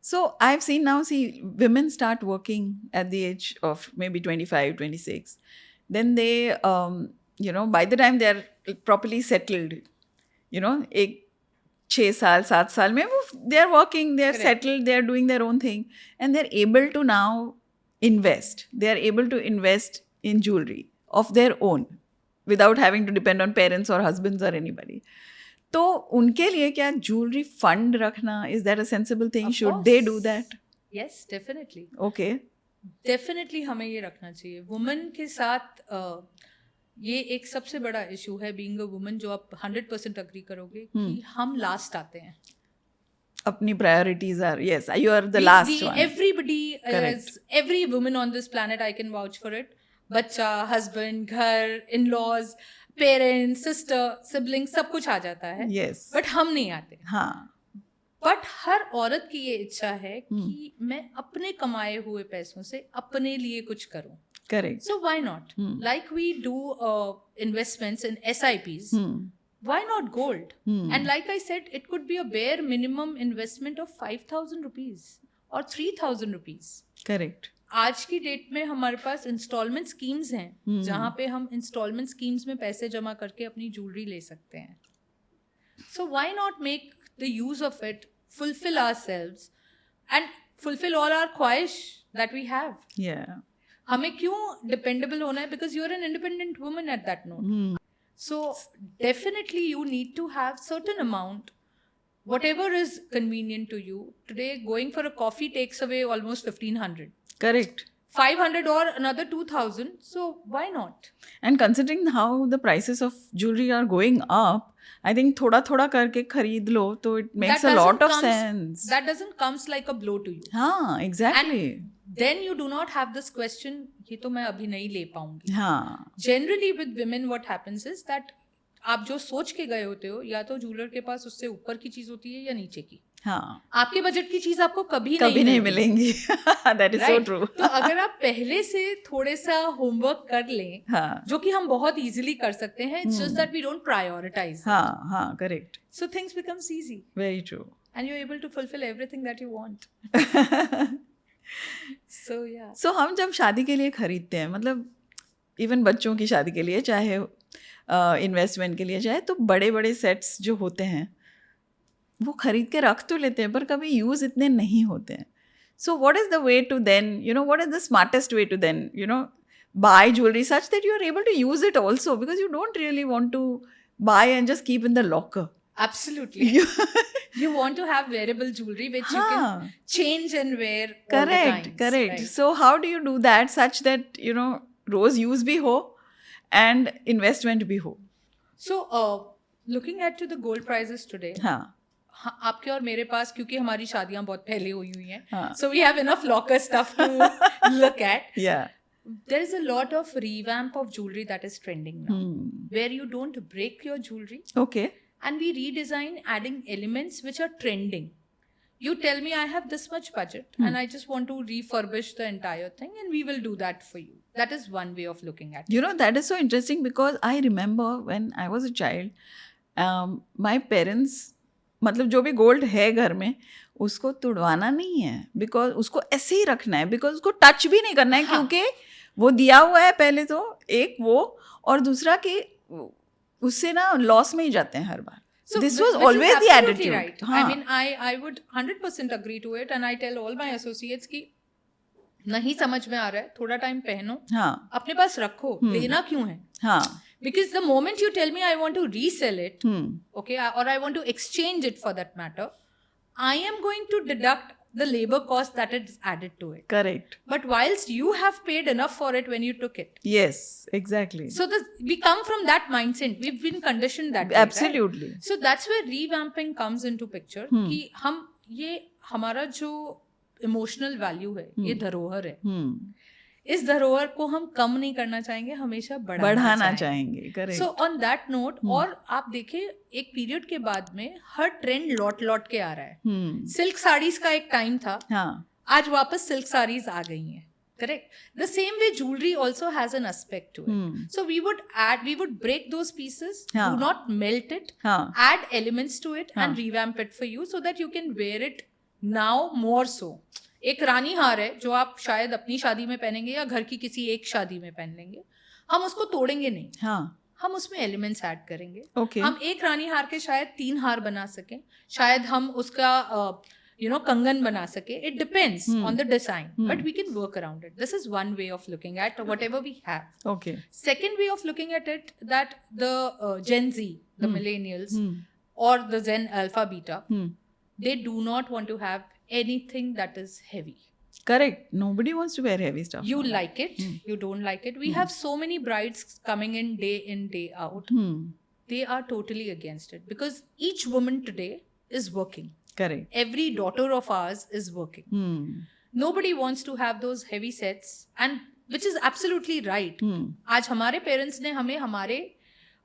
So I've seen now, see, women start working at the age of maybe 25, 26. Then they, by the time they're properly settled, एक 6 साल 7 साल में वो they are working, they are Correct. settled, they are doing their own thing, and they're able to now invest. They are able to invest in jewelry of their own without having to depend on parents or husbands or anybody. तो उनके लिए क्या jewellery fund रखना, is that a sensible thing? Should they do that? Yes, definitely okay, definitely हमें ये रखना चाहिए. Women के साथ ये एक सबसे बड़ा इशू है बीइंग अ वुमन, जो आप 100% अग्री करोगे कि हम लास्ट आते हैं. अपनी priorities are, yes, you are the last one. Everybody is, every woman on this planet, I can vouch for it. बच्चा, हस्बैंड, घर, in laws, parents, sister, sibling, सब कुछ आ जाता है. यस, बट हम नहीं आते. हाँ, बट हर औरत की ये इच्छा है कि मैं अपने कमाए हुए पैसों से अपने लिए कुछ करूं. Correct. So why not? Like we do investments in SIPs, why not gold? And like I said, it could be a bare minimum investment of 5,000 rupees or 3,000 rupees. Correct. आज की डेट में हमारे पास इंस्टॉलमेंट स्कीम्स हैं जहाँ पे हम instalment schemes में पैसे जमा करके अपनी ज्वेलरी ले सकते हैं. So why not make the use of it, fulfill ourselves and fulfill all our ख्वाहिश that we have. Yeah. हमें क्यों डिपेंडेबल होना है? Because you are an independent woman at that note. So definitely you need to have certain amount, whatever is convenient to you. Today going for a coffee takes away almost 1,500. Correct. 500 or another 2,000. So why not? And considering how the prices of jewelry are going up, I think थोड़ा थोड़ा करके खरीद लो तो it makes That a lot doesn't of comes- sense. That doesn't comes like a blow to you. हाँ, exactly. Then you do not have this question, ये तो मैं अभी नहीं ले पाऊंगी. हाँ, Generally with women what happens is that आप जो सोच के गए होते हो, या तो ज्वेलर के पास उससे ऊपर की चीज होती है या नीचे की. हाँ, आपके बजट की चीज आपको कभी नहीं मिलेंगी. That is so Right? true. तो अगर आप पहले से थोड़े सा होमवर्क कर लें, हाँ, जो कि हम बहुत इजीली कर सकते हैं, it's just that we don't prioritize. हाँ, हाँ, correct. So things becomes easy Very true. and you're able to fulfill everything that you want. So yeah. So हम जब शादी के लिए खरीदते हैं, मतलब इवन बच्चों की शादी के लिए, चाहे इन्वेस्टमेंट के लिए, चाहे, तो बड़े बड़े सेट्स जो होते हैं वो खरीद के रख तो लेते हैं पर कभी यूज़ इतने नहीं होते हैं. So what is the way to then, what is the smartest way to then buy jewelry such that you are able to use it also, because you don't really want to buy and just keep in the locker. Absolutely. You want to have wearable jewelry which you can change and wear all the times. Correct. Right? So how do you do that such that रोज use भी हो and investment भी हो? So looking at to the gold prices today, हाँ, आपके और मेरे पास, क्योंकि हमारी शादियां बहुत पहले हुई हैं, हाँ. so we have enough locker stuff to look at. Yeah. There is a lot of revamp of jewelry that is trending now, where you don't break your jewelry, Okay. and we redesign adding elements which are trending. You tell me I have this much budget and I just want to refurbish the entire thing, and we will do that for you. That is one way of looking at it. That is so interesting because I remember when I was a child, my parents, मतलब जो भी gold है घर में उसको तुड़वाना नहीं है, बिकॉज उसको ऐसे ही रखना है, बिकॉज उसको टच भी नहीं करना है. हाँ. क्योंकि वो दिया हुआ है पहले तो, एक वो, और दूसरा कि उससे ना लॉस में ही जाते हैं हर बार. So this was always the attitude. Right. हाँ. I mean, I would 100% agree to it, and I tell all my associates कि नहीं समझ में आ रहा है, थोड़ा टाइम पहनो, हाँ, अपने पास रखो, लेना क्यों है? हाँ. Because the moment you tell me I want to resell it, okay, or I want to exchange it for that matter, I am going to deduct the labor cost that is added to it. Correct. But whilst you have paid enough for it when you took it. Yes, exactly. So we come from that mindset. We've been conditioned that way. Absolutely. Right? So that's where revamping comes into picture. कि हम ये हमारा जो emotional value है, ये धरोहर है, इस धरोहर को हम कम नहीं करना चाहेंगे, हमेशा बढ़ाना चाहेंगे. Correct. So on that note, और आप देखिए एक पीरियड के बाद में हर ट्रेंड लौट के आ रहा है. सिल्क साड़ीज का एक टाइम था, हाँ, आज वापस सिल्क साड़ीज आ गई हैं. Correct. The same way jewelry also has an aspect to it. So we would break those pieces, do not melt it, add elements to it and revamp it for you so that you can wear it now more so. एक रानी हार है जो आप शायद अपनी शादी में पहनेंगे या घर की किसी एक शादी में पहन लेंगे, हम उसको तोड़ेंगे नहीं, हाँ, हम उसमें एलिमेंट्स ऐड करेंगे। ओके, हम एक रानी हार के शायद 3 हार बना सकें, शायद हम उसका कंगन बना सके। It depends on the design, but we can work around it. This is one way of looking at whatever we have. Okay, Second way of looking at it, that the Gen Z, the millennials, or the Gen Alpha Beta, they do not want to have anything that is heavy. correct. Nobody wants to wear heavy stuff. You like it, you don't like it. We have so many brides coming in, day out. They are totally against it because each woman today is working. Correct. Every daughter of ours is working. Nobody wants to have those heavy sets, and which is absolutely right. आज हमारे parents ने हमें हमारे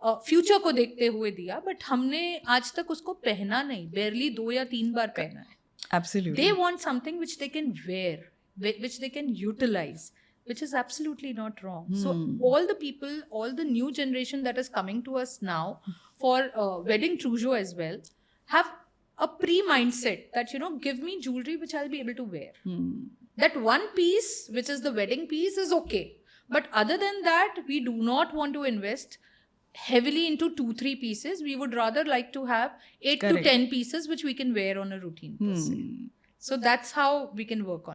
future को देखते हुए दिया, but हमने आज तक उसको पहना नहीं, बेरली 2 या 3 बार पहना है। Absolutely. They want something which they can wear, which they can utilize, which is absolutely not wrong. So all the people, all the new generation that is coming to us now for wedding trousseau as well, have a pre-mindset that, give me jewelry which I'll be able to wear. That one piece, which is the wedding piece, is okay. But other than that, we do not want to invest heavily into 2-3 pieces. We would rather like to have 8 Correct. to 10 pieces which we can wear on a routine per se. So that's how we can work on